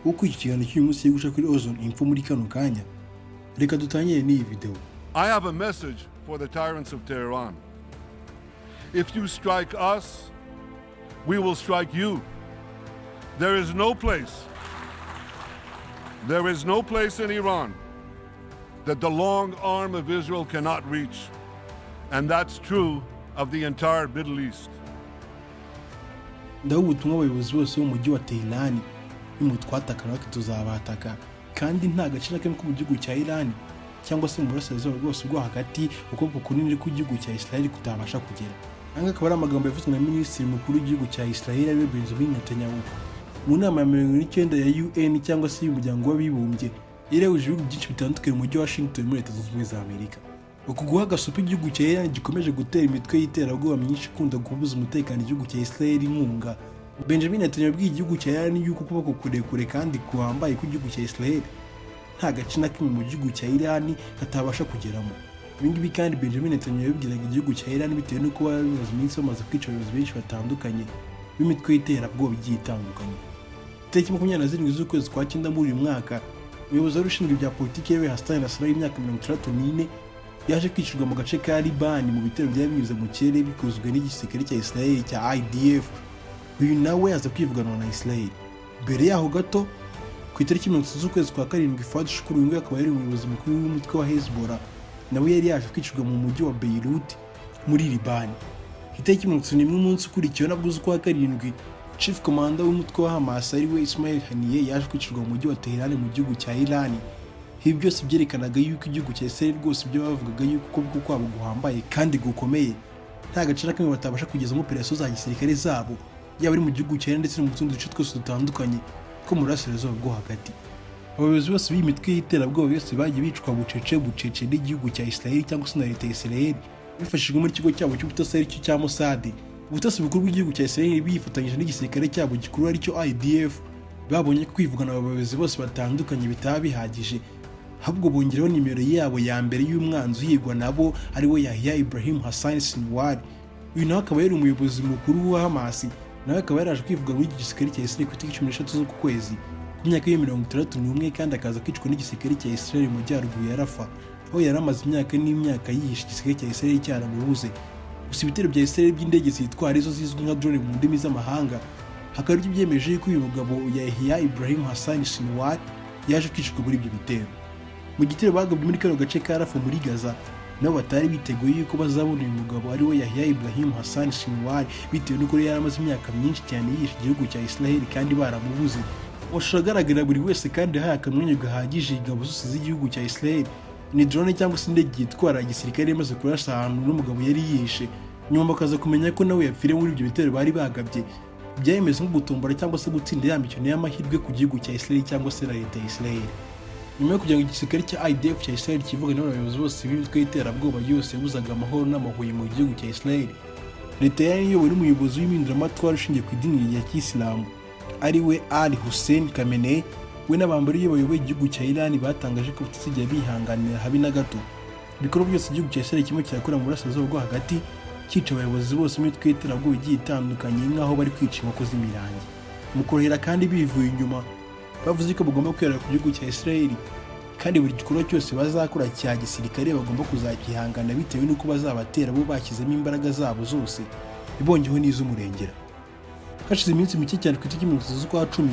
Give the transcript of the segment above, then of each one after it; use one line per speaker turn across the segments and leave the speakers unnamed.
uko iki kiganiro cy'uyu munsi guca kuri Ozone Info muri kano kanya. Reka dutangire n'iyi video.
I have a message for the tyrants of Tehran. If you strike us, we will strike you. There is no place in Iran that the long arm of Israel cannot reach. And that's true of the entire Middle East.
Ndaho ubutumwa abayobozi bose bo mu mujyi wa Tehran twatakwaga tuzabataka, kandi nta gace na kamwe ko mu gihugu cya Iran cyangwa se mu burasirazuba bwose bwo hagati ukuboko kunini ku gihugu cya Israel kutabasha kugera. Anga akaba ari amagambo yavuzwe na minisitiri mukuru w'igihugu cya Israel ariyo Benjamin Netanyahu mu nama ya 19 ya UN cyangwa se y'umuryango w'abibumbye irehuje ibihugu byinshi bitandukanye mu mujyi wa Washington muri Leta Zunze Ubumwe za Amerika. Uku guha agasupu igihugu cya Iran gikomeje gutera imitwe y'iterabwoba myinshi ikunda kubuza umutekano igihugu cya Israel inkunga. Benjamin Netanyahu yabwiye igihugu cya Iran yuko ukuboko kurekure kandi kuhambaye kw'igihugu cya Israel nta gace na kimwe mu gihugu cya Iran katabasha kugeramo. Ibingibi kandi Benjamin Netanyahu yabwiraga igihugu cya Iran bitewe n'uko bamaze iminsi bamaze kwica abayobozi benshi batandukanye b'imitwe y'iterabwoba igiye itandukanye. Tariki 27 z'ukwezi kwa 9 muri uyu mwaka, umuyobozi wari ushinzwe ibya politiki yewe Hassan Nasrallah y'imyaka 34 yaje kwicirwa mu gace ka Libani mu bitero byari binyuze mu kirere bikozwe n'igisirikare cya Israel cya IDF. Uyu nawe yaza kwivugana na Israel. Mbere yaho gato ku itariki 30 z'ukwezi kwa 7 Fuad Shukuru ngo akaba yari umuyobozi mukuru w'umutwe wa Hezbollah, nawe yari yaje kwicirwa mu mujyi wa Beirut muri Libani. Itariki 31 umunsi ukurikiyeho nabwo z'ukwa 7 Chief Commander w'umutwe wa Hamas ariwe Ismail Haniyeh yaje kwicirwa mu mujyi wa Tehran mu gihugu cya Iran. Ibi byose byerekanaga yuko igihugu cya Israel rwose ibyo bavugaga yuko ubwo kwabo guhambaye kandi gukomeye nta gace na kamwe batabasha kugezamo operasiyo za gisirikare zabo, yaba ari mu gihugu cya Iran ndetse no mu tundi duce twose dutandukanye two mu burasirazuba bwo hagati. Abayobozi bose b'imitwe y'iterabwoba bose bagiye bicwa bucece n'igihugu cya Israel cyangwa se na leta ya Israel bifashishwa muri kigo cyabo cy'ubutasi aricyo cya Mossad. Ubutasi bukuru bw'igihugu cya Israel bifatanyije n'igisirikare cyabo gikuru aricyo IDF babonye ko kwivugana abayobozi bose batandukanye bitaba bihagije, ahubwo bongeraho nimero yabo ya mbere y'umwanzi uhigwa nabo ariwe Yahya Ibrahim Hassan Sinwar. Uyu nawe akaba yari umuyobozi mukuru wa Hamas, nawe akaba yaraje kwivugana muri gisirikare cya Israel ku itariki 13 z'uku kwezi ku myaka ya 61 kandi akaza kwicwa n'igisirikare cya Israel mu majyaruguru ya Rafah, aho yari amaze imyaka n'imyaka yihishe igisirikare cya Israel cyaramubuze. Gusa ibitero bya Israel by'indege zitwara izo zizwi nka drone mu ndimi z'amahanga hakaba ari byemeje ko uyu mugabo Yahya Ibrahim Hassan Sinwar yaje kwicwa muri ibyo bitero. Mu gitero bagabwe muri kano gace ka Rafah muri Gaza, nabo batari biteguye yuko bazabona uyu mugabo ariwe Yahya Ibrahim Hassan Sinwar bitewe n'uko yari amaze imyaka myinshi cyane yihishe igihugu cya Israel kandi baramubuze. Amashusho agaragara buri wese kandi yahaye akamwanya gahagije ingabo zose z'igihugu cya Israel ni drone cyangwa se indege yitwara igisirikare imaze kurasa ahantu n'umugabo yari yihishe, nyuma bakaza kumenya ko nawe yapfiriye muri ibyo bitero bari bagabye. Byayemeza nko gutombora cyangwa se gutsinda ya mikino y'amahirwe ku gihugu cya Israel cyangwa se leta ya Israel. Nyuma yo kugira ngo igisirikare cya IDF cya Israel kivuga n'abayobozi bose b'imitwe y'iterabwoba yose yabuzaga amahoro n'amahwemo mu gihugu cya Israel, leta yari iyobowe n'umuyobozi w'impinduramatwara ushingiye ku idini rya Kisilamu ariwe Ali Hussein Khamenei. We n'abambari iyo bayoboye igihugu cya Iran batangaje ko batazigera bihanganira habe na gato ibikorwa byose igihugu cya Israel kimwe kirakora mu burasirazuba bwo hagati cyica abayobozi bose b'imitwe y'iterabwoba igiye itandukanye nk'aho bari kwica inkoko z'imirangi. Mu korohera kandi bivuye inyuma bavuze ko bagomba kwera ku gihugu cya Israel kandi buri gikorwa cyose bazakora cya gisirikare bagomba kuzakihangana bitewe n'uko bazabatera bo bashyizemo imbaraga zabo zose ibongeho n'iz'umurengera. Hashize iminsi mike cyane ku itariki 30 z'ukwa 10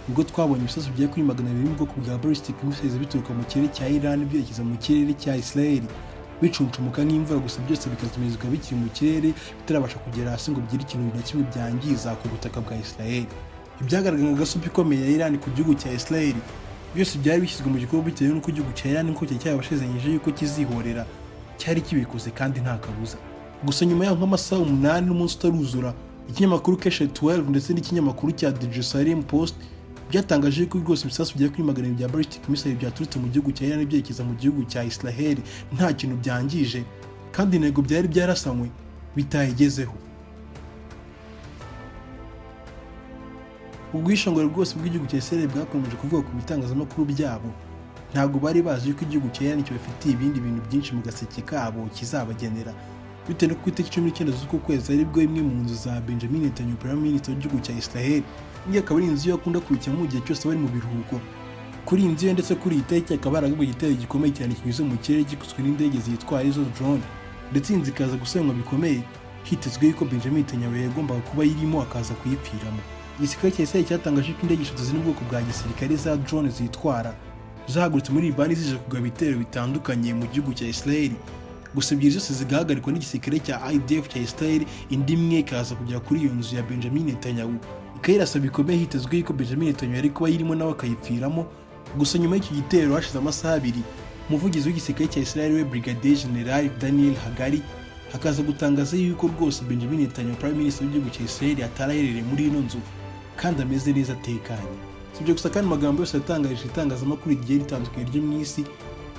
ubwo twabonye ibisasu bya kuri 200 mu bwoko bwa ballistic missiles bituruka mu kirere cya Iran byerekeza mu kirere cya Israel bicuncumuka nk'imvura, gusa byose bikazimizwa bikiri mu kirere bitarabasha kugera hasi ngo bigire ikintu na kimwe byangiza ku butaka bwa Israel. Ibyagaragaye agasupu ikomeye ya Iran ku gihugu cya Israel byose byari bishyizwe mu gikorwa bitewe n'uko igihugu cya Iran ko cyabashezanyije yuko kizihorera cyari kibikoze kandi nta kabuza. Gusa nyuma y'aho nk'amasaha 8 n'umunsi utaruzura, ikinyamakuru Keshe 12 ndetse n'ikinyamakuru cya The Jerusalem Post byatangaje ko rwose ibisasu bya kuri 200 bya ballistic missiles byaturutse mu gihugu cya Iran byerekeza mu gihugu cya Israel nta kintu byangije kandi intego byari byarasanywe bitayigezeho. Ubwishongore bwose bw'igihugu cya Israel bwakomeje kuvuga ku bitangazamakuru byabo, ntabwo bari bazi yuko igihugu cya Iran kibafitiye ibindi bintu byinshi mu gaseke kabo kizabagenera, bitewe no ku itariki 19 z'uko kwezi aribwo imwe mu nzu za Benjamin Netanyahu Prime Minister w'igihugu cya Israel iyi akaba ari inzu akunda kubikira mu gihe cyose bari mu biruhuko. Kuri iyi nzu ndetse kuri iyi tariki akaba haragabwe igitero gikomeye cyane kinyuze mu kirere gikozwe n'indege zitwa arizo drone, ndetse iyi nzu ikaza gusenywa bikomeye, hitezwe yuko Benjamin Netanyahu yagombaga kuba yirimo akaza kuyipfiramo. Igisirikare cya Israel cyatangaje ko indege 3 ziri mu bwoko bwa gisirikare za drone zitwara zahagurutse muri Libani zije kugaba ibitero bitandukanye mu gihugu cya Israel. Gusa ebyiri zose zigahagarikwa n'igisirikare cya IDF cya Israel, indi imwe ikaza kugera kuri iyo nzu ya Benjamin Netanyahu ikayirasa bikomeye, hitezwe yuko Benjamin Netanyahu yari kuba yirimo nawe akayipfiramo. Gusa nyuma y'iki gitero hashize amasaha 2, umuvugizi w'igisirikare cya Israel we Brigadier General Daniel Hagari hakaza gutangaza yuko rwose Benjamin Netanyahu Prime Minister w'igihugu cya Israel ataraherereye muri ino nzu kandi ameze neza atekanye. Sibyo gusa kandi amagambo yose yatangaje itangazamakuru igihe ritandukanye ryo mu isi,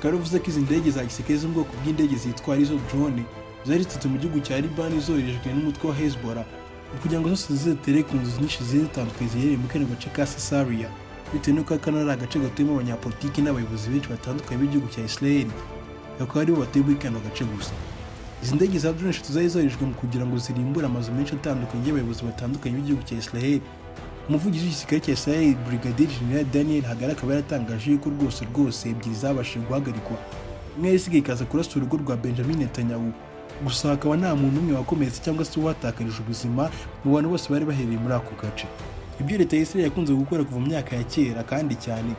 kandi uvuze ko izi ndege za gisirikare zo mu bwoko bw'indege zitwara izo drone zari ziturutse mu gihugu cya Libani zoherejwe n'umutwe wa hezbollah kugira ngo zose zitere ku nzu nyinshi zitandukanye ziherereye mu kano gace ka Caesarea, bitewe n'uko kano ari agace gatuyemo abanyapolitiki n'abayobozi benshi batandukanye b'igihugu cya Israel, bakaba aribo batuye muri kano gace gusa. Izi ndege za drone 3 zari zoherejwe mu kugira ngo zirimbure amazu menshi atandukanye y'abayobozi batandukanye b'igihugu cya Israel. Umuvugizi w'igisirikare cya Israel Brigadier General Daniel Hagari akaba yaratangaje yuko rwose ebyiri zabashije guhagarikwa, imwe isigaye ikaza kurasa urugo rwa Benjamin Netanyahu. Gusa hakaba nta muntu umwe wakomeretse cyangwa se watakarije ubuzima mu bantu bose bari bahereye muri ako gace. Ibyo leta ya Israel yakunze gukora kuva mu myaka ya kera kandi cyane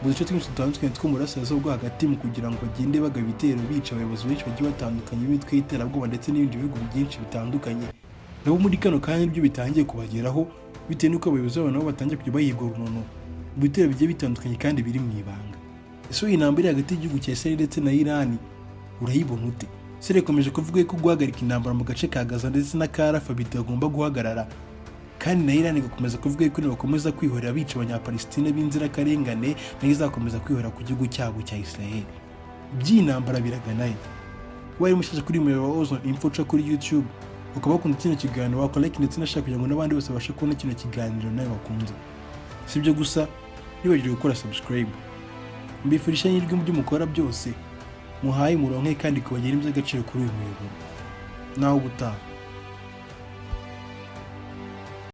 mu duce twinshi dutandukanye two mu burasirazuba bwo hagati mu kugira ngo bagende bagaba ibitero bica abayobozi benshi bagiye batandukanye b'imitwe y'iterabwoba ndetse n'ibindi bihugu byinshi bitandukanye. Nabo muri kano kanya ibyo bitangiye kubageraho bitewe n'uko abayobozi babo nabo batangiye kujya bahigwa runono mu bitero bigiye bitandukanye kandi biri mu ibanga. Ese iyi ntambara hagati y'igihugu cya Israel ndetse na Iran urayibona ute? Israel ikomeje kuvuga ko guhagarika intambara mu gace ka Gaza ndetse na Rafa bitagomba guhagarara, kandi na Iran igakomeza kuvuga ko nibakomeza kwihorera bica abanyapalestina b'inzirakarengane nayo izakomeza kwihorera ku gihugu cyabo cya Israel. Iby'iyi ntambara biraganaye. Wari mushyashya kuri muyoboro wa Ozone Info kuri YouTube, ukaba wakunda kino kiganiro wakora like ndetse nashaka kugira ngo n'abandi bose babashe kubona kino kiganiro nawe bakunze. Sibyo gusa nibagirwe gukora subscribe. Mbifurije nyirwe mu byo mukora byose, muhaye muronke kandi kubagera iby'agaciro kuri uyu muyoboro. Naho gutaha.